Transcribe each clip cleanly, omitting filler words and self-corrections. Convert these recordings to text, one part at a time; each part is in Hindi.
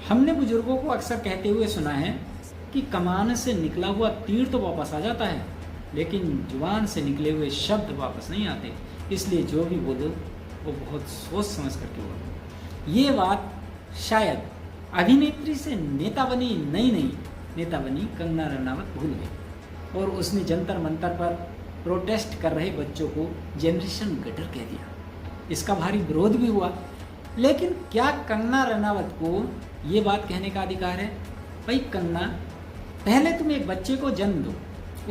हमने बुजुर्गों को अक्सर कहते हुए सुना है कि कमान से निकला हुआ तीर तो वापस आ जाता है, लेकिन जुबान से निकले हुए शब्द वापस नहीं आते। इसलिए जो भी बोलो वो बहुत सोच समझ करके बोलो। ये बात शायद अभिनेत्री से नेता बनी नई नेता बनी कंगना रनावत भूल गई और उसने जंतर मंतर पर प्रोटेस्ट कर रहे बच्चों को जनरेशन गटर कह दिया। इसका भारी विरोध भी हुआ, लेकिन क्या कंगना रनावत को ये बात कहने का अधिकार है? भाई कंगना, पहले तुम एक बच्चे को जन्म दो,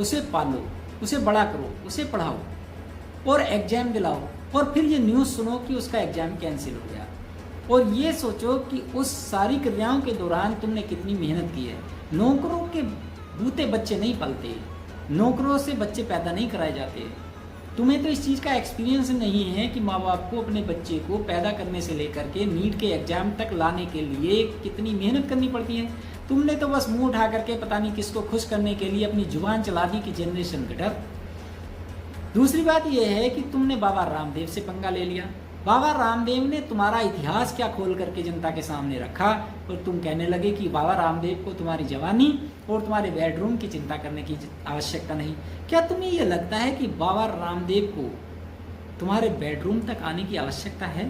उसे पालो, उसे बड़ा करो, उसे पढ़ाओ और एग्जाम दिलाओ, और फिर ये न्यूज़ सुनो कि उसका एग्जाम कैंसिल हो गया, और ये सोचो कि उस सारी क्रियाओं के दौरान तुमने कितनी मेहनत की है। नौकरों के बूते बच्चे नहीं पलते, नौकरों से बच्चे पैदा नहीं कराए जाते। तुम्हें तो इस चीज़ का एक्सपीरियंस नहीं है कि माँ बाप को अपने बच्चे को पैदा करने से लेकर के नीट के एग्जाम तक लाने के लिए कितनी मेहनत करनी पड़ती है। तुमने तो बस मुंह उठा करके पता नहीं किसको खुश करने के लिए अपनी जुबान चला दी कि जनरेशन गटर। दूसरी बात यह है कि तुमने बाबा रामदेव से पंगा ले लिया। बाबा रामदेव ने तुम्हारा इतिहास क्या खोल करके जनता के सामने रखा और तुम कहने लगे कि बाबा रामदेव को तुम्हारी जवानी और तुम्हारे बेडरूम की चिंता करने की आवश्यकता नहीं। क्या तुम्हें यह लगता है कि बाबा रामदेव को तुम्हारे बेडरूम तक आने की आवश्यकता है?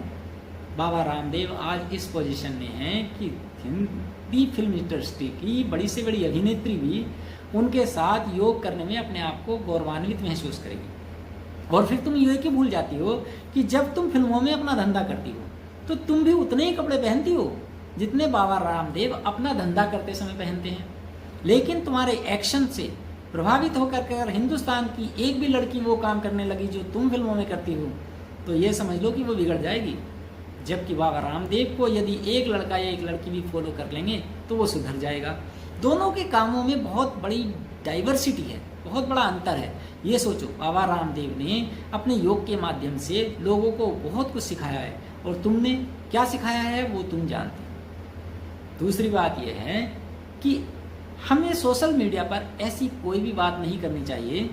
बाबा रामदेव आज इस पोजीशन में हैं कि हिंदी फिल्म इंडस्ट्री की बड़ी से बड़ी अभिनेत्री भी उनके साथ योग करने में अपने आप को गौरवान्वित महसूस करेगी। और फिर तुम ये क्यों भूल जाती हो कि जब तुम फिल्मों में अपना धंधा करती हो तो तुम भी उतने ही कपड़े पहनती हो जितने बाबा रामदेव अपना धंधा करते समय पहनते हैं। लेकिन तुम्हारे एक्शन से प्रभावित होकर अगर हिंदुस्तान की एक भी लड़की वो काम करने लगी जो तुम फिल्मों में करती हो तो ये समझ लो कि वो बिगड़ जाएगी। जबकि बाबा रामदेव को यदि एक लड़का या एक लड़की भी फॉलो कर लेंगे तो वो सुधर जाएगा। दोनों के कामों में बहुत बड़ी डाइवर्सिटी है, बहुत बड़ा अंतर है। ये सोचो, बाबा रामदेव ने अपने योग के माध्यम से लोगों को बहुत कुछ सिखाया है और तुमने क्या सिखाया है वो तुम जानते हो। दूसरी बात यह है कि हमें सोशल मीडिया पर ऐसी कोई भी बात नहीं करनी चाहिए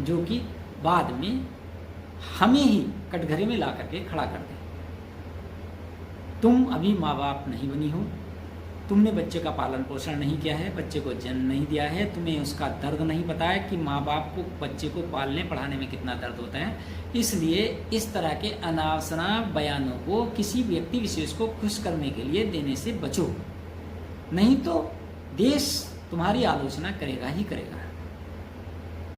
जो कि बाद में हमें ही कटघरे में ला करके खड़ा कर दे। तुम अभी माँ बाप नहीं बनी हो, तुमने बच्चे का पालन पोषण नहीं किया है, बच्चे को जन्म नहीं दिया है, तुम्हें उसका दर्द नहीं पता है कि माँ बाप को बच्चे को पालने पढ़ाने में कितना दर्द होता है। इसलिए इस तरह के अनावश्यक बयानों को किसी व्यक्ति विशेष को खुश करने के लिए देने से बचो, नहीं तो देश तुम्हारी आलोचना करेगा ही करेगा।